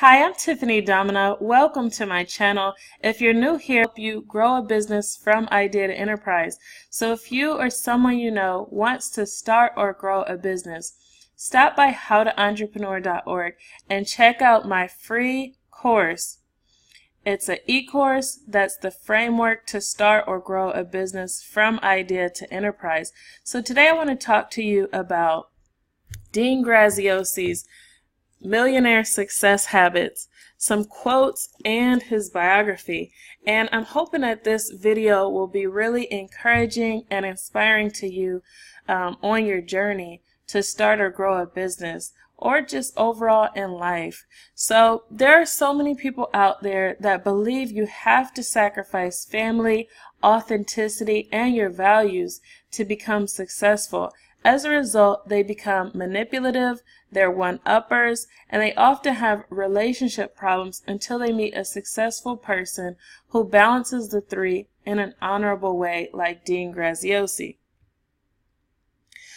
Hi, I'm Tiffany Domina. Welcome to my channel. If you're new here, I help you grow a business from idea to enterprise. So if you or someone you know wants to start or grow a business, stop by howtoentrepreneur.org and check out my free course. It's an e-course that's the framework to start or grow a business from idea to enterprise. So today I want to talk to you about Dean Graziosi's Millionaire Success Habits, some quotes, and his biography. And I'm hoping that this video will be really encouraging and inspiring to you on your journey to start or grow a business, or just overall in life. So there are so many people out there that believe you have to sacrifice family, authenticity, and your values to become successful. As a result, they become manipulative, they're one-uppers, and they often have relationship problems until they meet a successful person who balances the three in an honorable way, like Dean Graziosi.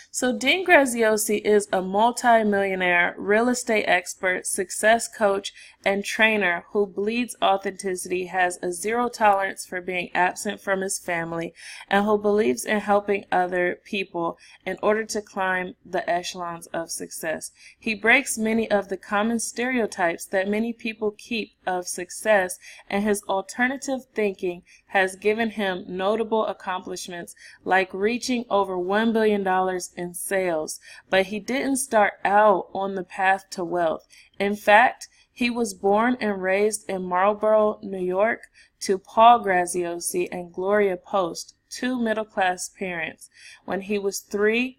So Dean Graziosi is a multi-millionaire real estate expert, success coach, and trainer who bleeds authenticity, has a zero tolerance for being absent from his family, and who believes in helping other people in order to climb the echelons of success. He breaks many of the common stereotypes that many people keep of success, and his alternative thinking has given him notable accomplishments like reaching over $1 billion in sales, but he didn't start out on the path to wealth. In fact, he was born and raised in Marlboro, New York, to Paul Graziosi and Gloria Post, two middle-class parents. When he was 3,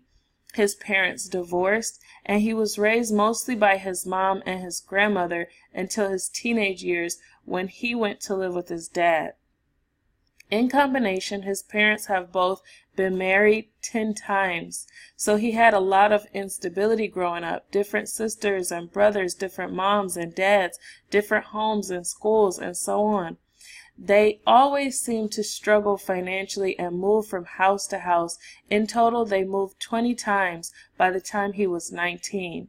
his parents divorced, and he was raised mostly by his mom and his grandmother until his teenage years, when he went to live with his dad. In combination, his parents have both been married 10 times, so he had a lot of instability growing up, different sisters and brothers, different moms and dads, different homes and schools, and so on. They always seemed to struggle financially and move from house to house. In total, they moved 20 times by the time he was 19.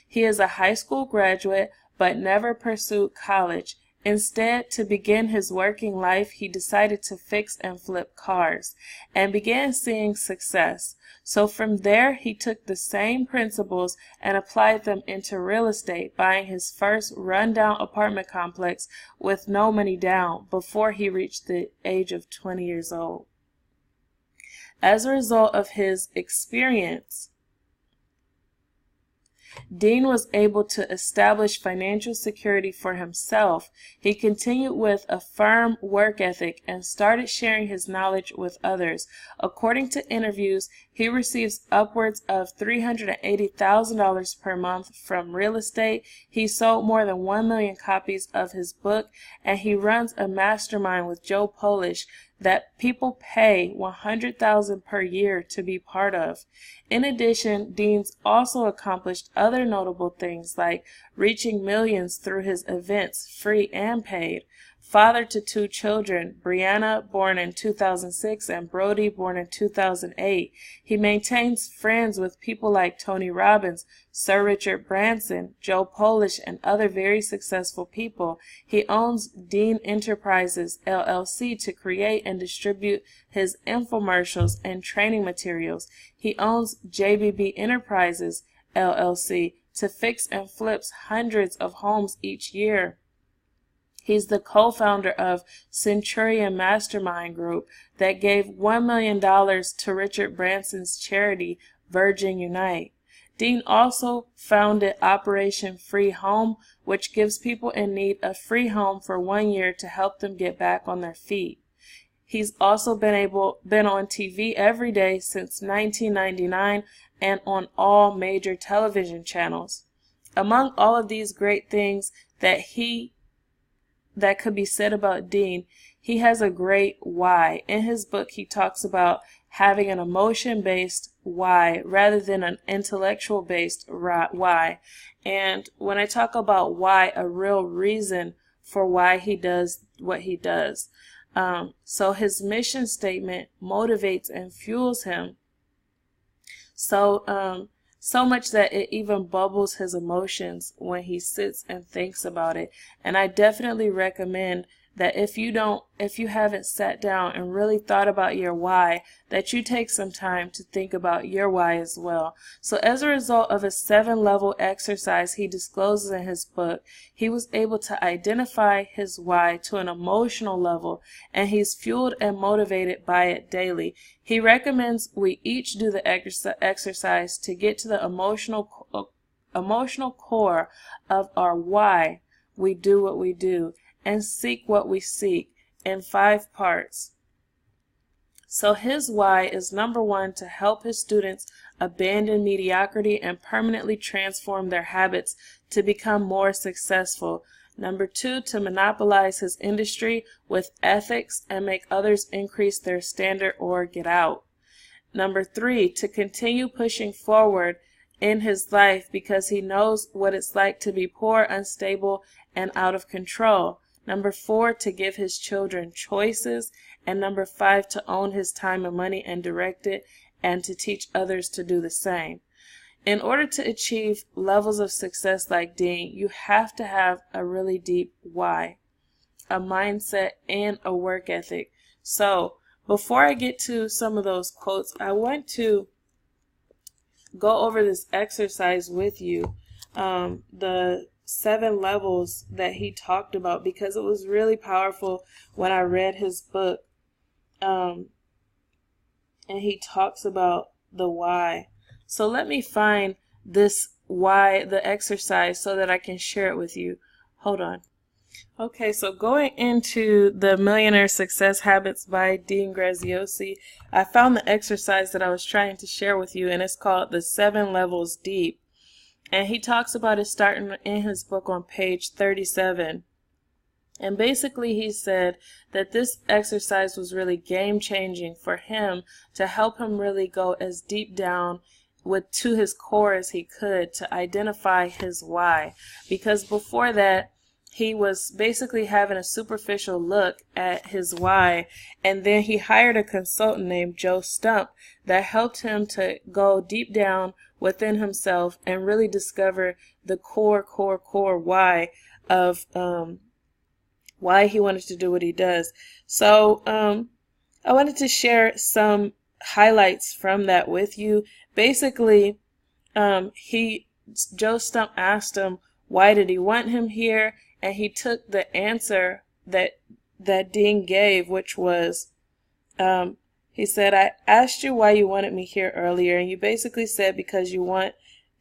He is a high school graduate, but never pursued college. Instead, to begin his working life, he decided to fix and flip cars and began seeing success. So from there, he took the same principles and applied them into real estate, buying his first rundown apartment complex with no money down before he reached the age of 20 years old. As a result of his experience, Dean was able to establish financial security for himself. He continued with a firm work ethic and started sharing his knowledge with others. According to interviews, he receives upwards of $380,000 per month from real estate. He sold more than 1 million copies of his book, and he runs a mastermind with Joe Polish that people pay $100,000 per year to be part of. In addition, Dean's also accomplished other notable things like reaching millions through his events, free and paid. Father to 2 children, Brianna, born in 2006, and Brody, born in 2008. He maintains friends with people like Tony Robbins, Sir Richard Branson, Joe Polish, and other very successful people. He owns Dean Enterprises, LLC, to create and distribute his infomercials and training materials. He owns JBB Enterprises, LLC, to fix and flips hundreds of homes each year. He's the co-founder of Centurion Mastermind Group that gave $1 million to Richard Branson's charity, Virgin Unite. Dean also founded Operation Free Home, which gives people in need a free home for 1 year to help them get back on their feet. He's also been on TV every day since 1999 and on all major television channels. Among all of these great things that could be said about Dean, he has a great why. In his book, he talks about having an emotion-based why rather than an intellectual-based why. And when I talk about why, a real reason for why he does what he does. So his mission statement motivates and fuels him. So so much that it even bubbles his emotions when he sits and thinks about it. And I definitely recommend that if you haven't sat down and really thought about your why, that you take some time to think about your why as well. So as a result of a 7-level exercise he discloses in his book, he was able to identify his why to an emotional level, and he's fueled and motivated by it daily. He recommends we each do the exercise to get to the emotional core of our why we do what we do, and seek what we seek, in 5 parts. So his why is, number 1, to help his students abandon mediocrity and permanently transform their habits to become more successful. Number 2, to monopolize his industry with ethics and make others increase their standard or get out. Number 3, to continue pushing forward in his life because he knows what it's like to be poor, unstable, and out of control. Number 4, to give his children choices. And number 5, to own his time and money and direct it, and to teach others to do the same. In order to achieve levels of success like Dean, you have to have a really deep why, a mindset, and a work ethic. So before I get to some of those quotes, I want to go over this exercise with you, the 7 levels that he talked about, because it was really powerful when I read his book, and he talks about the why. So let me find this why, the exercise, so that I can share it with you. Hold on. Okay, so going into the Millionaire Success Habits by Dean Graziosi, I found the exercise that I was trying to share with you, and it's called the 7 Levels Deep. And he talks about it starting in his book on page 37. And basically he said that this exercise was really game-changing for him, to help him really go as deep down to his core as he could to identify his why. Because before that, he was basically having a superficial look at his why, and then he hired a consultant named Joe Stump that helped him to go deep down within himself and really discover the core why of why he wanted to do what he does. So I wanted to share some highlights from that with you. Basically, Joe Stump asked him, why did he want him here? And he took the answer that Dean gave, which was, he said, I asked you why you wanted me here earlier, and you basically said because you want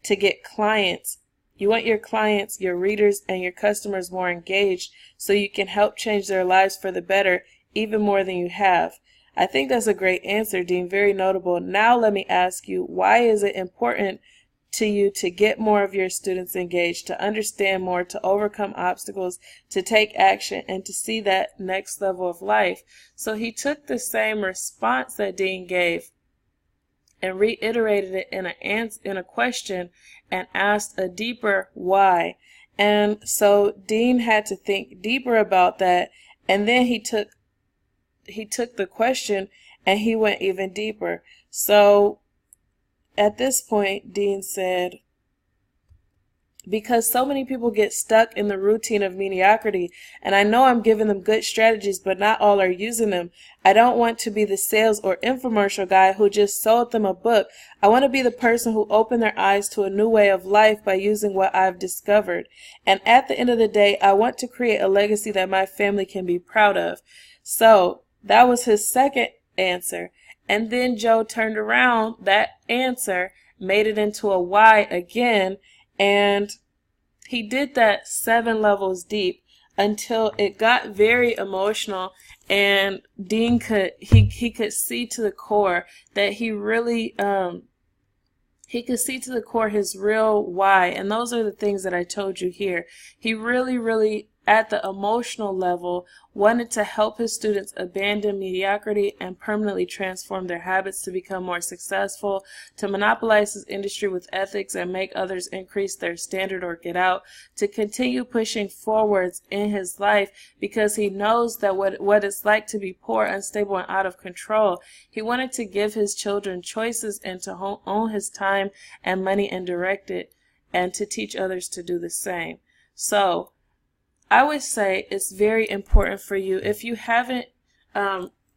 to get clients. You want your clients, your readers, and your customers more engaged so you can help change their lives for the better, even more than you have. I think that's a great answer, Dean. Very notable. Now let me ask you, why is it important to you to get more of your students engaged, to understand more, to overcome obstacles, to take action, and to see that next level of life? So he took the same response that Dean gave and reiterated it in a question and asked a deeper why. And so Dean had to think deeper about that, and then he took the question and he went even deeper. So at this point, Dean said, because so many people get stuck in the routine of mediocrity, and I know I'm giving them good strategies, but not all are using them. I don't want to be the sales or infomercial guy who just sold them a book. I want to be the person who opened their eyes to a new way of life by using what I've discovered. And at the end of the day, I want to create a legacy that my family can be proud of. So that was his second answer. And then Joe turned around that answer, made it into a why again, and he did that 7 levels deep until it got very emotional, and Dean could see to the core that he really he could see to the core his real why. And those are the things that I told you here. He really at the emotional level, wanted to help his students abandon mediocrity and permanently transform their habits to become more successful, to monopolize his industry with ethics and make others increase their standard or get out, to continue pushing forwards in his life because he knows that what it's like to be poor, unstable, and out of control. He wanted to give his children choices and to own his time and money and direct it, and to teach others to do the same. So I would say it's very important for you. If you haven't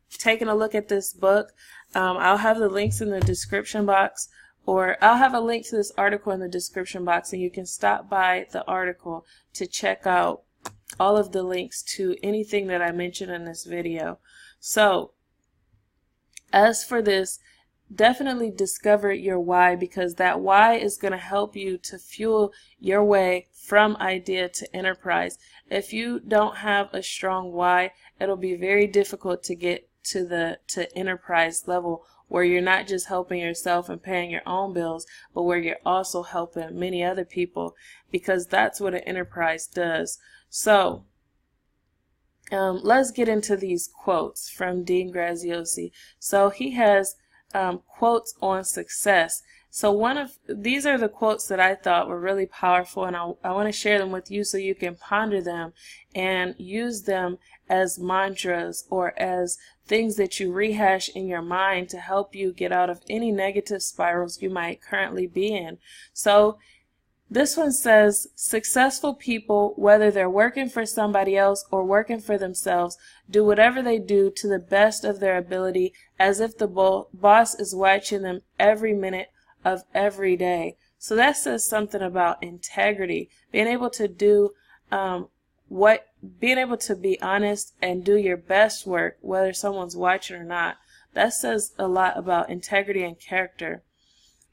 taken a look at this book, I'll have the links in the description box, or I'll have a link to this article in the description box, and you can stop by the article to check out all of the links to anything that I mentioned in this video. So as for this, definitely discover your why, because that why is going to help you to fuel your way from idea to enterprise. If you don't have a strong why, it'll be very difficult to get to enterprise level, where you're not just helping yourself and paying your own bills, but where you're also helping many other people, because that's what an enterprise does. So let's get into these quotes from Dean Graziosi. So he has quotes on success. So these are the quotes that I thought were really powerful, and I want to share them with you so you can ponder them and use them as mantras or as things that you rehash in your mind to help you get out of any negative spirals you might currently be in. So this one says, successful people, whether they're working for somebody else or working for themselves, do whatever they do to the best of their ability, as if the boss is watching them every minute of every day. So that says something about integrity, being able to do being able to be honest and do your best work, whether someone's watching or not. That says a lot about integrity and character.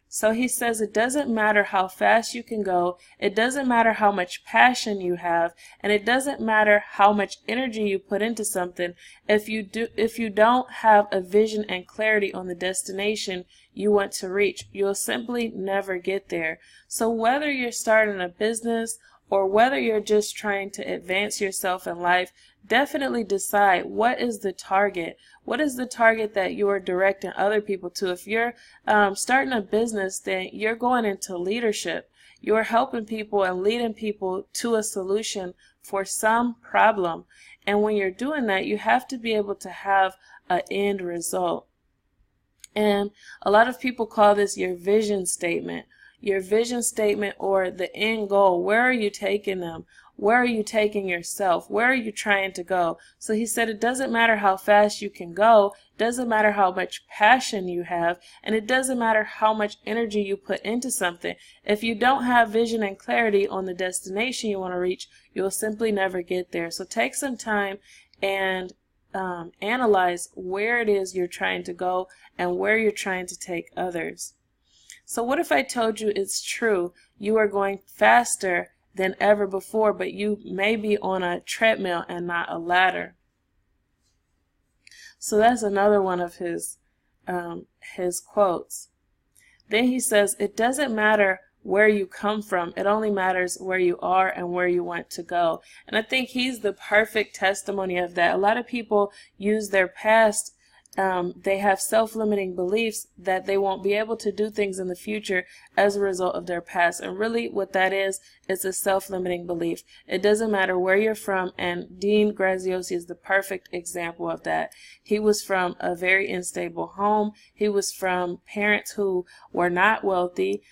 So he says, it doesn't matter how fast you can go, it doesn't matter how much passion you have, and it doesn't matter how much energy you put into something. If you don't have a vision and clarity on the destination you want to reach, you'll simply never get there. So whether you're starting a business or whether you're just trying to advance yourself in life, definitely decide, what is the target? What is the target that you are directing other people to? If you're starting a business, then you're going into leadership. You're helping people and leading people to a solution for some problem. And when you're doing that, you have to be able to have an end result. And a lot of people call this your vision statement. Your vision statement, or the end goal. Where are you taking them? Where are you taking yourself? Where are you trying to go? So he said, it doesn't matter how fast you can go, it doesn't matter how much passion you have, and it doesn't matter how much energy you put into something. If you don't have vision and clarity on the destination you want to reach, you'll simply never get there. So take some time and analyze where it is you're trying to go and where you're trying to take others. So what if I told you it's true, you are going faster than ever before, but you may be on a treadmill and not a ladder? So that's another one of his quotes. Then he says, it doesn't matter where you come from, it only matters where you are and where you want to go. And I think he's the perfect testimony of that. A lot of people use their past. They have self-limiting beliefs that they won't be able to do things in the future as a result of their past. And really what that is a self-limiting belief. It doesn't matter where you're from, and Dean Graziosi is the perfect example of that. He was from a very unstable home. He was from parents who were not wealthy.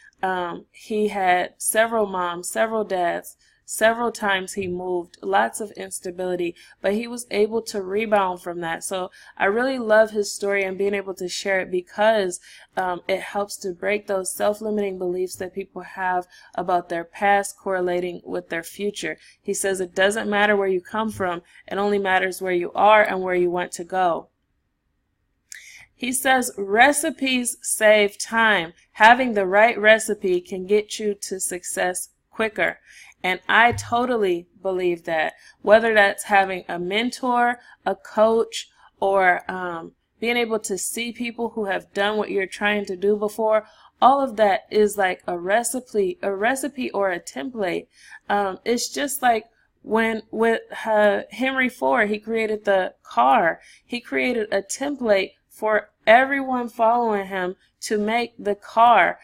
He had several moms, several dads. Several times he moved, lots of instability, but he was able to rebound from that. So I really love his story and being able to share it, because it helps to break those self-limiting beliefs that people have about their past correlating with their future. He says it doesn't matter where you come from, it only matters where you are and where you want to go. He says recipes save time. Having the right recipe can get you to success quicker. And I totally believe that, whether that's having a mentor, a coach, or being able to see people who have done what you're trying to do before, all of that is like a recipe or a template. It's just like When with Henry Ford, he created the car. He created a template for everyone following him to make the car.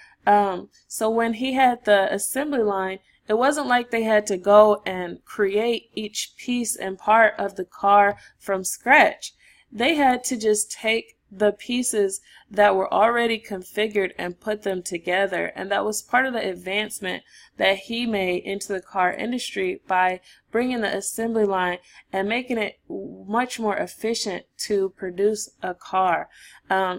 So when he had the assembly line, it wasn't like they had to go and create each piece and part of the car from scratch. They had to just take the pieces that were already configured and put them together. And that was part of the advancement that he made into the car industry by bringing the assembly line and making it much more efficient to produce a car.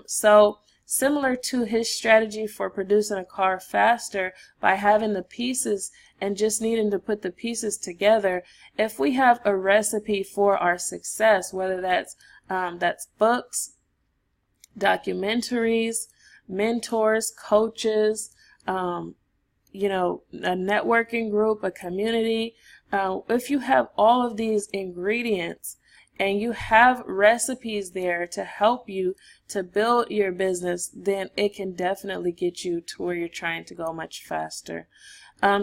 So similar to his strategy for producing a car faster by having the pieces and just needing to put the pieces together, if we have a recipe for our success, whether that's books, documentaries, mentors, coaches, a networking group, a community. If you have all of these ingredients and you have recipes there to help you to build your business, then it can definitely get you to where you're trying to go much faster.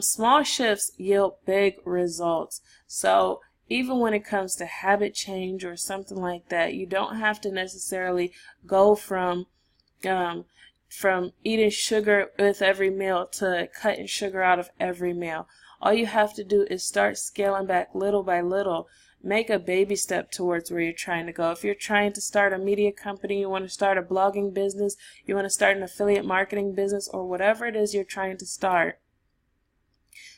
Small shifts yield big results. So even when it comes to habit change or something like that, you don't have to necessarily go from eating sugar with every meal to cutting sugar out of every meal. All you have to do is start scaling back little by little. Make a baby step towards where you're trying to go. If you're trying to start a media company, you want to start a blogging business, you want to start an affiliate marketing business, or whatever it is you're trying to start,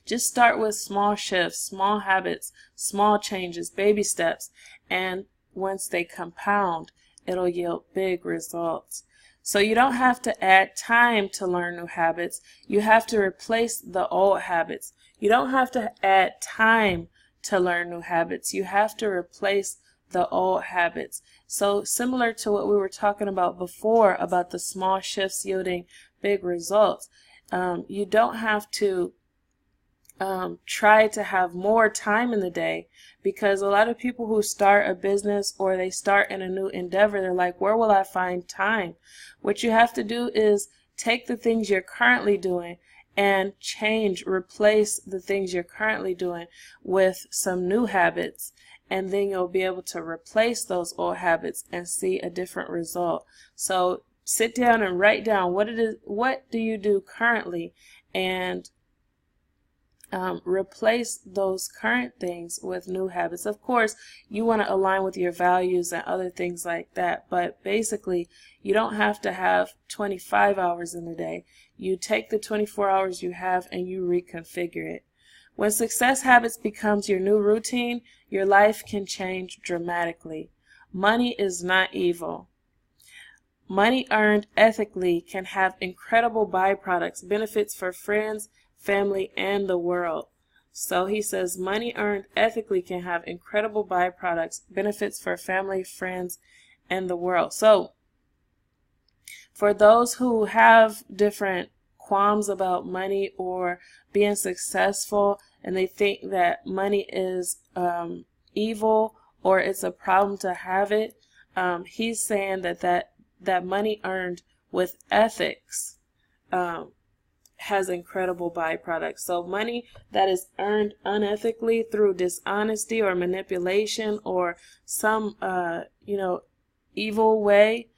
just start with small shifts, small habits, small changes, baby steps, and once they compound, it'll yield big results. So you don't have to add time to learn new habits. You have to replace the old habits. You don't have to add time to learn new habits. You have to replace the old habits. So similar to what we were talking about before about the small shifts yielding big results, you don't have to try to have more time in the day, because a lot of people who start a business or they start in a new endeavor, they're like, where will I find time? What you have to do is take the things you're currently doing and replace the things you're currently doing with some new habits, and then you'll be able to replace those old habits and see a different result. So sit down and write down what do you do currently, and replace those current things with new habits. Of course, you want to align with your values and other things like that, but basically, you don't have to have 25 hours in a day. You take the 24 hours you have and you reconfigure it. When success habits becomes your new routine, your life can change dramatically. Money is not evil. Money earned ethically can have incredible byproducts, benefits for friends, family, and the world. So he says money earned ethically can have incredible byproducts, benefits for family, friends, and the world. So for those who have different qualms about money or being successful, and they think that money is evil or it's a problem to have it, he's saying that money earned with ethics has incredible byproducts. So money that is earned unethically through dishonesty or manipulation or some evil way,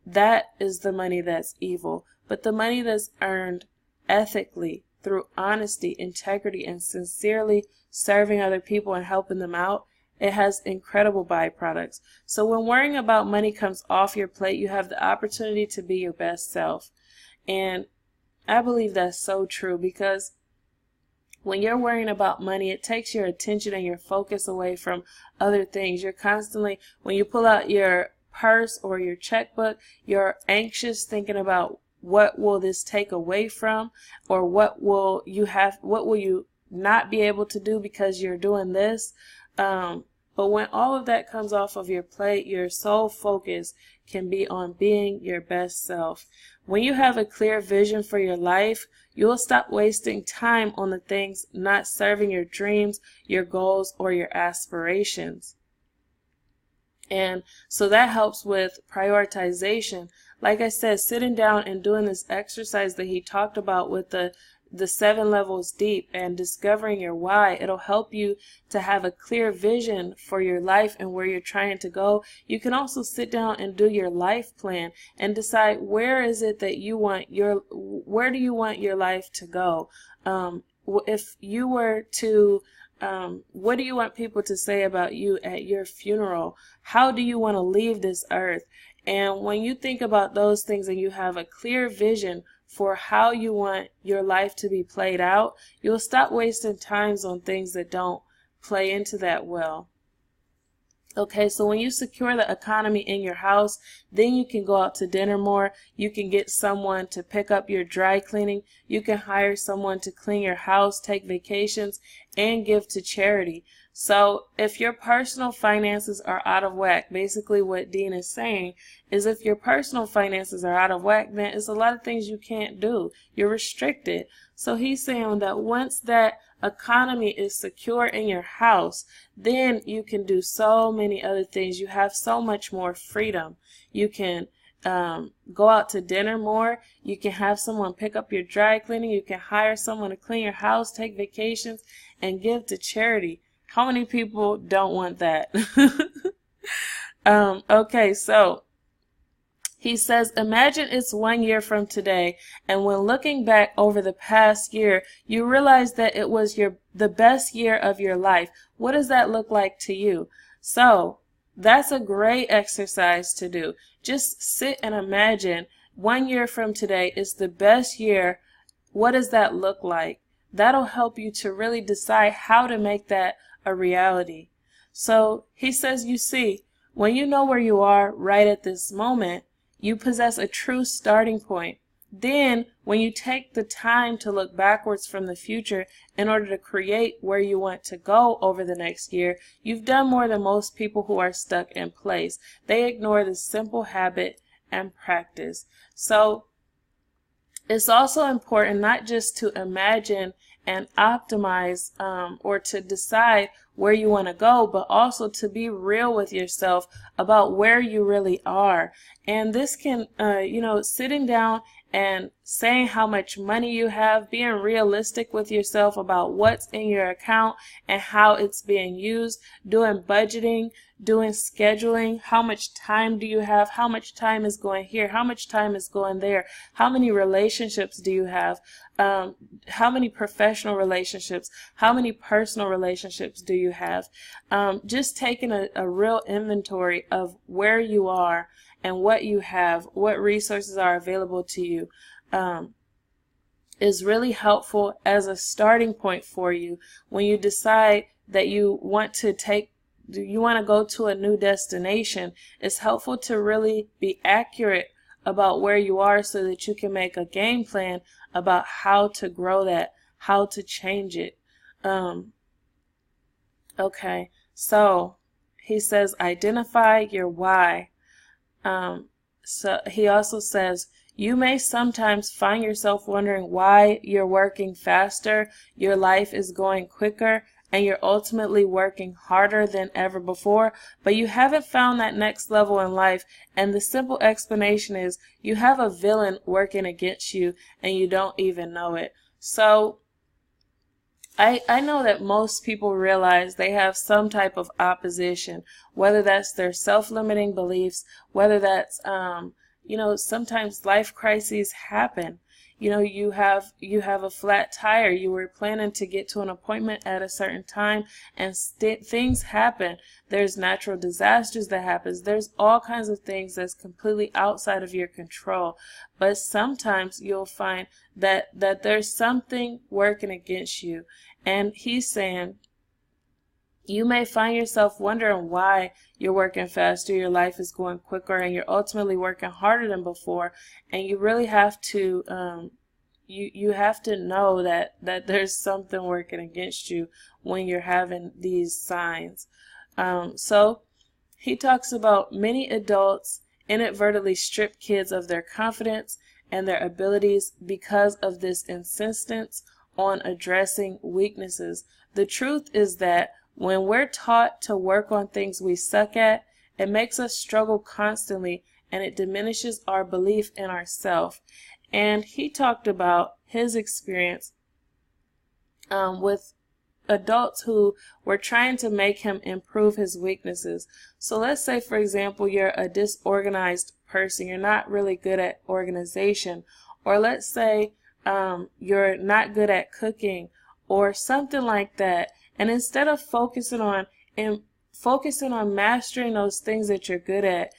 that is the money that's evil. But the money that's earned ethically through honesty, integrity, and sincerely serving other people and helping them out, it has incredible byproducts. So when worrying about money comes off your plate, you have the opportunity to be your best self. And I believe that's so true, because when you're worrying about money, it takes your attention and your focus away from other things. You're constantly, when you pull out your purse or your checkbook, you're anxious thinking about what will this take away from, or what will you not be able to do because you're doing this. But when all of that comes off of your plate, your sole focus can be on being your best self. When you have a clear vision for your life, you will stop wasting time on the things not serving your dreams, your goals, or your aspirations. And so that helps with prioritization. Like I said, sitting down and doing this exercise that he talked about with the the 7 levels deep and discovering your why. It'll help you to have a clear vision for your life and where you're trying to go. You can also sit down and do your life plan and decide where is it that you want where do you want your life to go? If you were to what do you want people to say about you at your funeral? How do you want to leave this earth? And when you think about those things and you have a clear vision for how you want your life to be played out, you'll stop wasting times on things that don't play into that well. Okay, so when you secure the economy in your house, then you can go out to dinner more. You can get someone to pick up your dry cleaning. You can hire someone to clean your house, take vacations, and give to charity. So if your personal finances are out of whack, basically what Dean is saying is if your personal finances are out of whack, then it's a lot of things you can't do. You're restricted. So he's saying that once that economy is secure in your house, then you can do so many other things. You have so much more freedom. You can go out to dinner more. You can have someone pick up your dry cleaning. You can hire someone to clean your house, take vacations, and give to charity. How many people don't want that? Okay, so he says, imagine it's 1 year from today, and when looking back over the past year, you realize that it was the best year of your life. What does that look like to you? So that's a great exercise to do. Just sit and imagine 1 year from today is the best year. What does that look like? That'll help you to really decide how to make that a reality. So he says, you see, when you know where you are right at this moment, you possess a true starting point. Then, when you take the time to look backwards from the future in order to create where you want to go over the next year, you've done more than most people who are stuck in place. They ignore this simple habit and practice. So, it's also important not just to imagine and optimize or to decide where you want to go, but also to be real with yourself about where you really are. And this can, sitting down and saying how much money you have, being realistic with yourself about what's in your account and how it's being used, doing budgeting, doing scheduling, how much time do you have, how much time is going here, how much time is going there, how many relationships do you have, how many professional relationships, how many personal relationships do you have. Just taking a real inventory of where you are and what you have, what resources are available to you, is really helpful as a starting point for you when you decide that you want to go to a new destination. It's helpful to really be accurate about where you are so that you can make a game plan about how to grow that, how to change it. Okay, so he says identify your why. So he also says, you may sometimes find yourself wondering why you're working faster, your life is going quicker, and you're ultimately working harder than ever before, but you haven't found that next level in life, and the simple explanation is you have a villain working against you, and you don't even know it. So, I know that most people realize they have some type of opposition, whether that's their self-limiting beliefs, whether that's, sometimes life crises happen. You have a flat tire. You were planning to get to an appointment at a certain time, and things happen. There's natural disasters that happens. There's all kinds of things that's completely outside of your control. But sometimes you'll find that there's something working against you. And he's saying, you may find yourself wondering why you're working faster, your life is going quicker, and you're ultimately working harder than before. And you really have to, you have to know that there's something working against you when you're having these signs. So he talks about many adults inadvertently strip kids of their confidence and their abilities because of this insistence on addressing weaknesses. The truth is that when we're taught to work on things we suck at, it makes us struggle constantly, and it diminishes our belief in ourselves. And he talked about his experience with adults who were trying to make him improve his weaknesses. So let's say, for example, you're a disorganized person. You're not really good at organization. Or let's say you're not good at cooking or something like that. And instead of focusing on mastering those things that you're good at,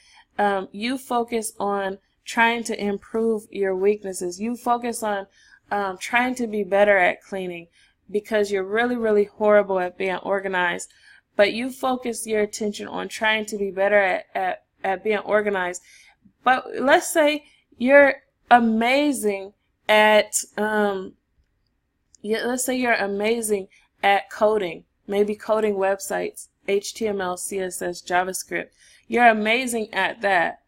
you focus on trying to improve your weaknesses. You focus on trying to be better at cleaning because you're really, really horrible at being organized. But you focus your attention on trying to be better at being organized. But let's say you're amazing at let's say you're amazing at coding, maybe coding websites, HTML, CSS, JavaScript. You're amazing at that.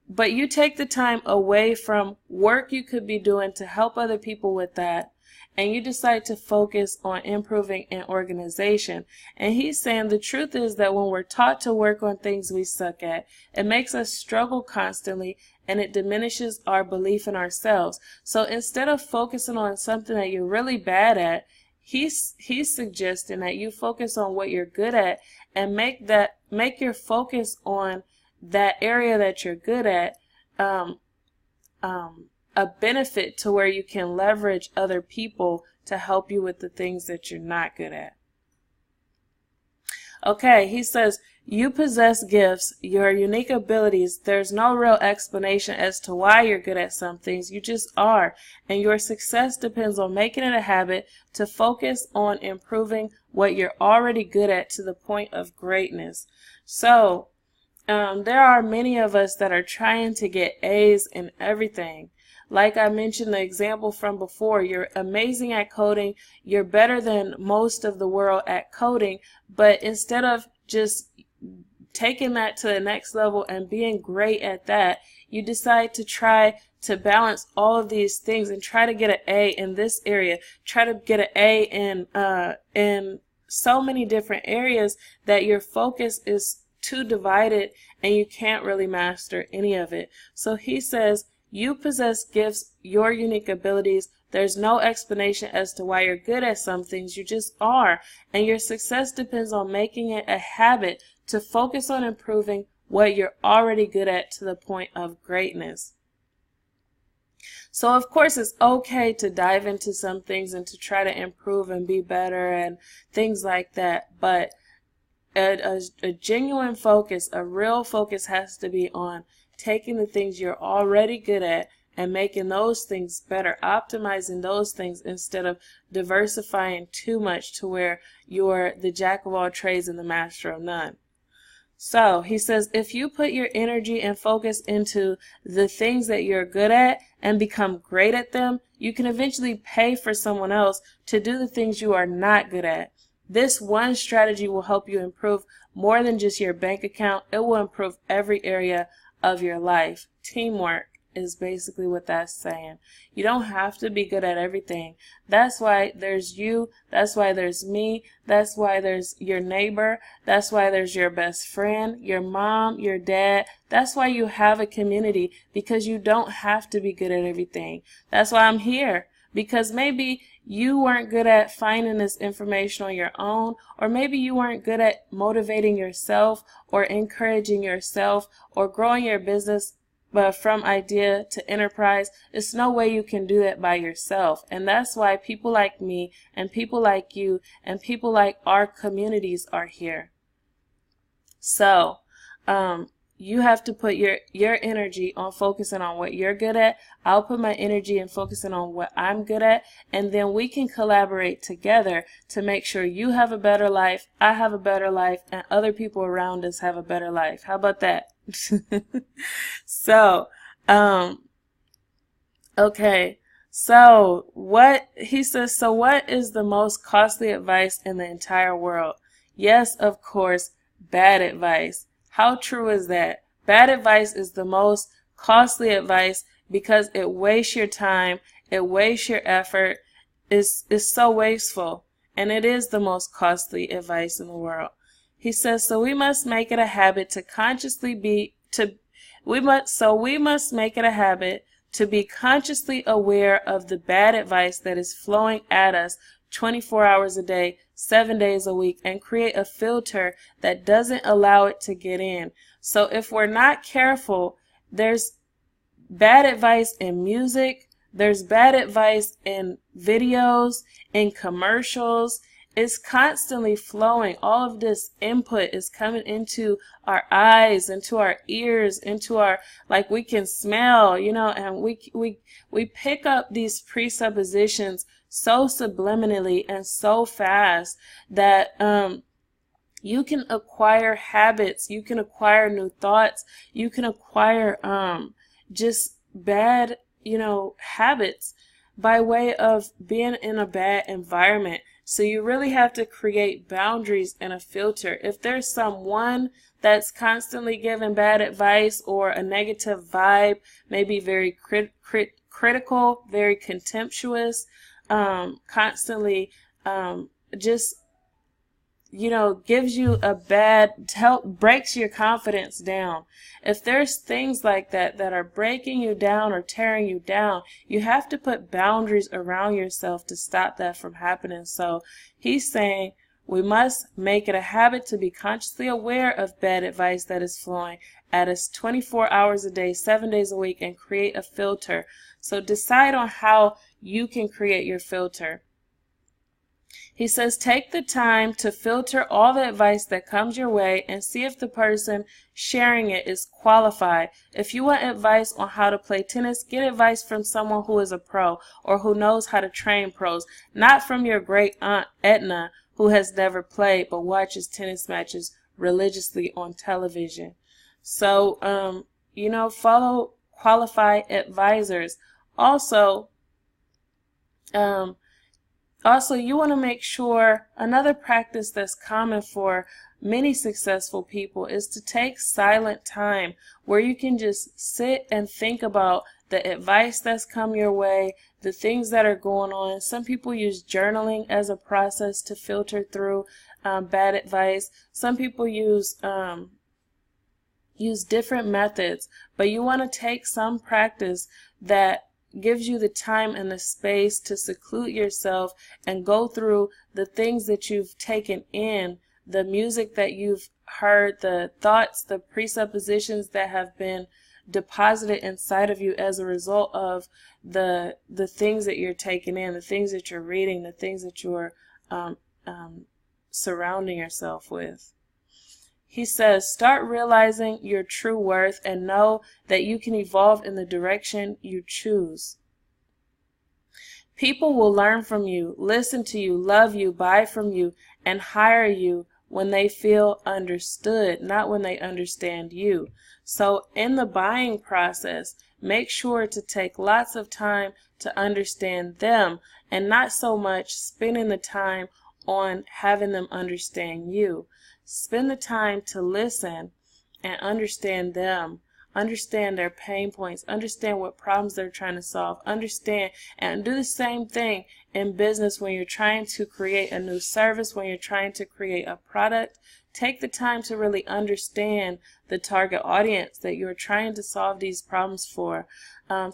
But you take the time away from work you could be doing to help other people with that, and you decide to focus on improving in organization. And he's saying the truth is that when we're taught to work on things we suck at, it makes us struggle constantly, and it diminishes our belief in ourselves. So instead of focusing on something that you're really bad at, he's suggesting that you focus on what you're good at and make your focus on that area that you're good at a benefit to where you can leverage other people to help you with the things that you're not good at. Okay, he says, you possess gifts, your unique abilities. There's no real explanation as to why you're good at some things. You just are. And your success depends on making it a habit to focus on improving what you're already good at to the point of greatness. So, there are many of us that are trying to get A's in everything. Like I mentioned the example from before, you're amazing at coding, you're better than most of the world at coding, but instead of just taking that to the next level and being great at that, you decide to try to balance all of these things and try to get an A in this area, try to get an A in so many different areas that your focus is too divided and you can't really master any of it. So he says, you possess gifts, your unique abilities. There's no explanation as to why you're good at some things. You just are. And your success depends on making it a habit to focus on improving what you're already good at to the point of greatness. So, of course, it's okay to dive into some things and to try to improve and be better and things like that. But a genuine focus, a real focus has to be on taking the things you're already good at and making those things better, optimizing those things instead of diversifying too much to where you're the jack of all trades and the master of none. So he says, if you put your energy and focus into the things that you're good at and become great at them, you can eventually pay for someone else to do the things you are not good at. This one strategy will help you improve more than just your bank account. It will improve every area of your life. Teamwork is basically what that's saying. You don't have to be good at everything. That's why there's you. That's why there's me. That's why there's your neighbor. That's why there's your best friend, your mom, your dad. That's why you have a community, because you don't have to be good at everything. That's why I'm here. Because maybe you weren't good at finding this information on your own, or maybe you weren't good at motivating yourself or encouraging yourself or growing your business from idea to enterprise. There's no way you can do that by yourself. And that's why people like me and people like you and people like our communities are here. So, you have to put your energy on focusing on what you're good at. I'll put my energy in focusing on what I'm good at, and then we can collaborate together to make sure you have a better life, I have a better life, and other people around us have a better life. How about that? So, okay. So what he says, so what is the most costly advice in the entire world? Yes, of course, bad advice. How true is that? Bad advice is the most costly advice because it wastes your time, it wastes your effort, it's so wasteful, and it is the most costly advice in the world. He says, so we must make it a habit to consciously be consciously aware of the bad advice that is flowing at us 24 hours a day, 7 days a week, and create a filter that doesn't allow it to get in. So if we're not careful, there's bad advice in music, there's bad advice in videos, in commercials. It's constantly flowing. All of this input is coming into our eyes, into our ears, into our, like, we can smell, and we pick up these presuppositions so subliminally and so fast that you can acquire habits, you can acquire new thoughts, you can acquire just bad, habits by way of being in a bad environment. So you really have to create boundaries and a filter. If there's someone that's constantly giving bad advice or a negative vibe, maybe very critical, very contemptuous, constantly just gives you a bad breaks your confidence down. If there's things like that that are breaking you down or tearing you down, you have to put boundaries around yourself to stop that from happening. So he's saying we must make it a habit to be consciously aware of bad advice that is flowing at us 24 hours a day, 7 days a week, and create a filter. So decide on how you can create your filter. He says, take the time to filter all the advice that comes your way and see if the person sharing it is qualified. If you want advice on how to play tennis, get advice from someone who is a pro or who knows how to train pros, not from your great aunt Edna, who has never played but watches tennis matches religiously on television. So, follow qualified advisors. Also, you want to make sure, another practice that's common for many successful people is to take silent time where you can just sit and think about the advice that's come your way, the things that are going on. Some people use journaling as a process to filter through bad advice. Some people use different methods, but you want to take some practice that gives you the time and the space to seclude yourself and go through the things that you've taken in, the music that you've heard, the thoughts, the presuppositions that have been deposited inside of you as a result of the things that you're taking in, the things that you're reading, the things that you're surrounding yourself with. He says, start realizing your true worth and know that you can evolve in the direction you choose. People will learn from you, listen to you, love you, buy from you, and hire you when they feel understood, not when they understand you. So in the buying process, make sure to take lots of time to understand them and not so much spending the time on having them understand you. Spend the time to listen and understand them, understand their pain points, understand what problems they're trying to solve, understand, and do the same thing in business when you're trying to create a new service, when you're trying to create a product. Take the time to really understand the target audience that you're trying to solve these problems for.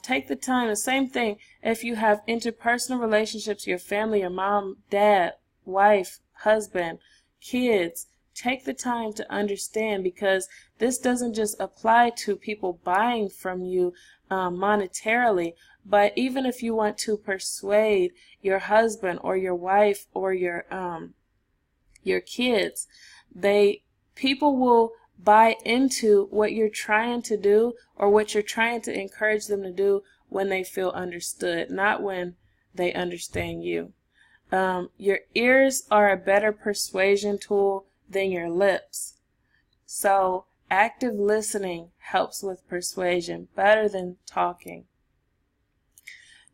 Take the time, the same thing if you have interpersonal relationships, your family, your mom, dad, wife, husband, kids. Take the time to understand, because this doesn't just apply to people buying from you monetarily, but even if you want to persuade your husband or your wife or your kids, people will buy into what you're trying to do or what you're trying to encourage them to do when they feel understood, not when they understand you. Your ears are a better persuasion tool than your lips. So active listening helps with persuasion better than talking.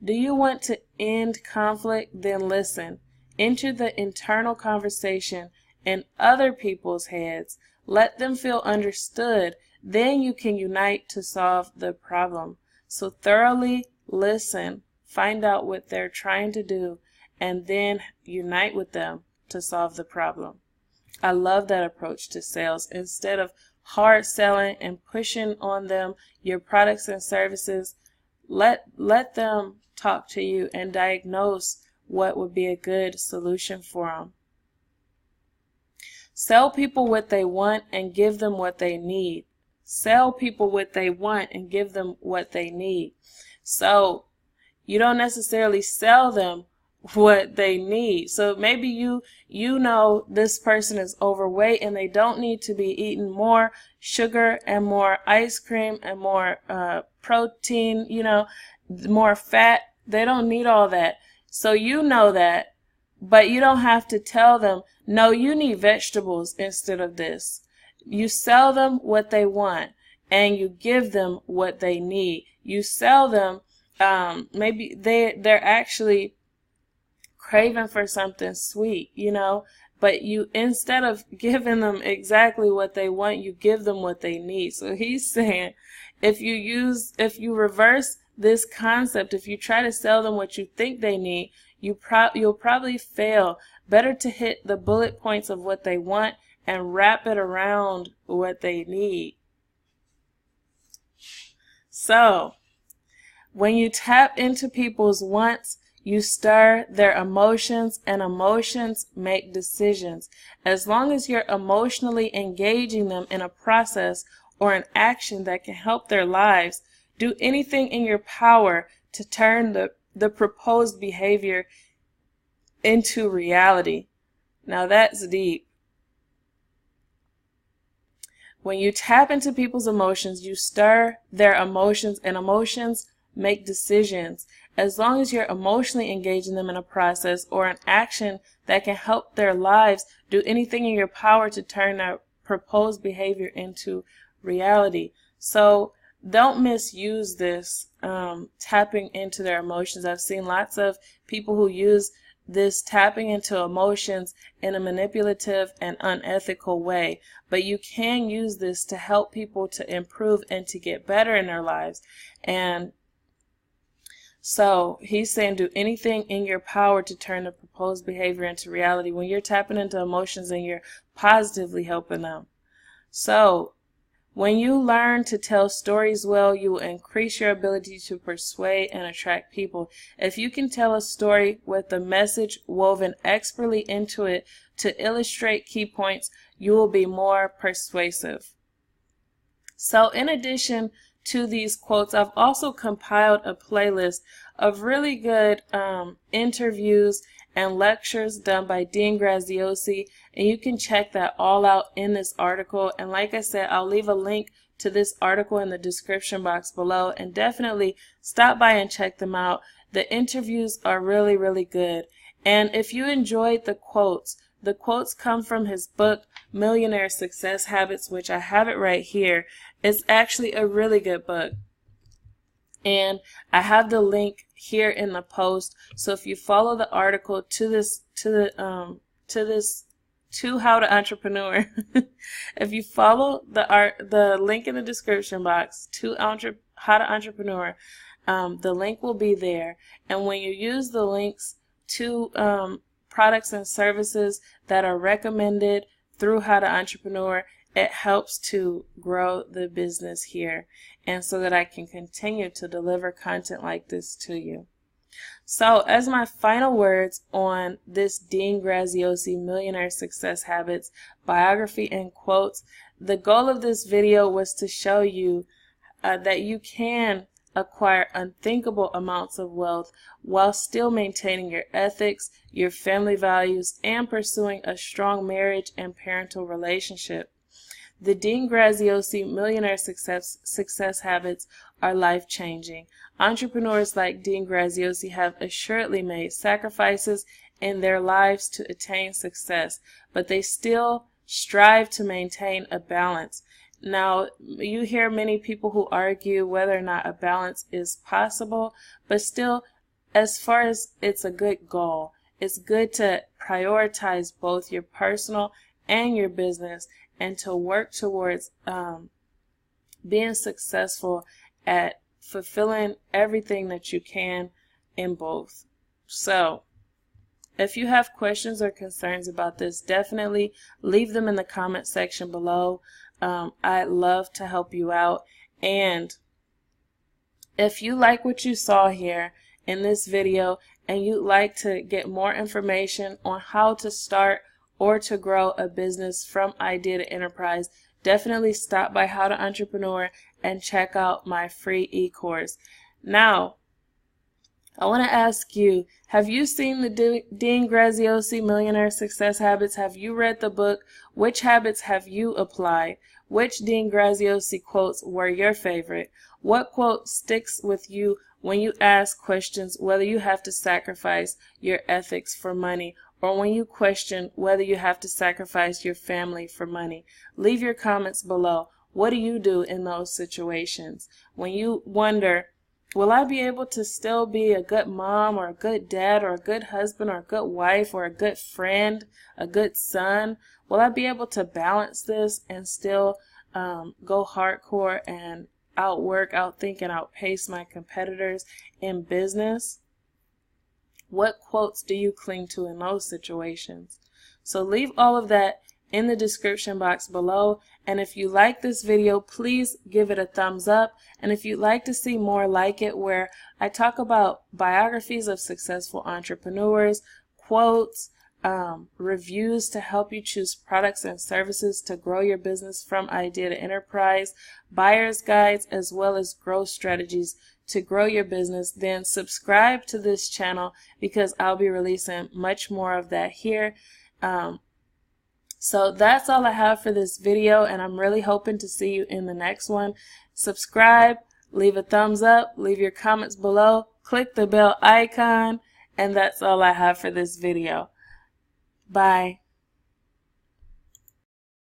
Do you want to end conflict? Then listen. Enter the internal conversation in other people's heads. Let them feel understood. Then you can unite to solve the problem. So thoroughly listen, find out what they're trying to do, and then unite with them to solve the problem. I love that approach to sales. Instead of hard selling and pushing on them your products and services, let them talk to you and diagnose what would be a good solution for them. Sell people what they want and give them what they need. Sell people what they want and give them what they need. So you don't necessarily sell them what they need. So maybe you know this person is overweight and they don't need to be eating more sugar and more ice cream and more protein, more fat. They don't need all that. So you know that, but you don't have to tell them, no, you need vegetables instead of this. You sell them what they want and you give them what they need. You sell them, maybe they're actually craving for something sweet, but you, instead of giving them exactly what they want, you give them what they need. So he's saying, if you reverse this concept, if you try to sell them what you think they need, you'll probably fail. Better to hit the bullet points of what they want and wrap it around what they need. So, when you tap into people's wants, you stir their emotions, and emotions make decisions. As long as you're emotionally engaging them in a process or an action that can help their lives, do anything in your power to turn the proposed behavior into reality. Now that's deep. When you tap into people's emotions, you stir their emotions, and emotions make decisions. As long as you're emotionally engaging them in a process or an action that can help their lives, do anything in your power to turn their proposed behavior into reality. So don't misuse this, tapping into their emotions. I've seen lots of people who use this tapping into emotions in a manipulative and unethical way. But you can use this to help people to improve and to get better in their lives. And so he's saying, do anything in your power to turn the proposed behavior into reality. When you're tapping into emotions and you're positively helping them. So when you learn to tell stories well, you will increase your ability to persuade and attract people. If you can tell a story with the message woven expertly into it to illustrate key points, you will be more persuasive. So in addition to these quotes, I've also compiled a playlist of really good interviews and lectures done by Dean Graziosi, and you can check that all out in this article. And like I said, I'll leave a link to this article in the description box below, and definitely stop by and check them out. The interviews are really, really good. And if you enjoyed the quotes come from his book, Millionaire Success Habits, which I have it right here. It's actually a really good book. And I have the link here in the post. So if you follow the article to How to Entrepreneur, if you follow the link in the description box to How to Entrepreneur, the link will be there. And when you use the links to products and services that are recommended through How to Entrepreneur, it helps to grow the business here, and so that I can continue to deliver content like this to you. So as my final words on this Dean Graziosi Millionaire Success Habits biography and quotes, the goal of this video was to show you that you can acquire unthinkable amounts of wealth while still maintaining your ethics, your family values, and pursuing a strong marriage and parental relationship. The Dean Graziosi Millionaire Success Habits are life-changing. Entrepreneurs like Dean Graziosi have assuredly made sacrifices in their lives to attain success, but they still strive to maintain a balance. Now, you hear many people who argue whether or not a balance is possible, but still, as far as it's a good goal, it's good to prioritize both your personal and your business, and to work towards being successful at fulfilling everything that you can in both. So, if you have questions or concerns about this, definitely leave them in the comment section below. I'd love to help you out. And if you like what you saw here in this video and you'd like to get more information on how to start or to grow a business from idea to enterprise, definitely stop by How to Entrepreneur and check out my free e-course. Now, I want to ask you, have you seen the Dean Graziosi Millionaire Success Habits? Have you read the book? Which habits have you applied? Which Dean Graziosi quotes were your favorite? What quote sticks with you when you ask questions whether you have to sacrifice your ethics for money, or when you question whether you have to sacrifice your family for money? Leave your comments below. What do you do in those situations? When you wonder, will I be able to still be a good mom or a good dad or a good husband or a good wife or a good friend, a good son? Will I be able to balance this and still go hardcore and outwork, outthink, and outpace my competitors in business? What quotes do you cling to in those situations? So leave all of that in the description box below, and if you like this video, please give it a thumbs up. And if you'd like to see more like it, where I talk about biographies of successful entrepreneurs, quotes, reviews to help you choose products and services to grow your business from idea to enterprise, buyer's guides, as well as growth strategies to grow your business, then subscribe to this channel, because I'll be releasing much more of that here. So that's all I have for this video, and I'm really hoping to see you in the next one. Subscribe, leave a thumbs up, leave your comments below, click the bell icon, and that's all I have for this video. Bye.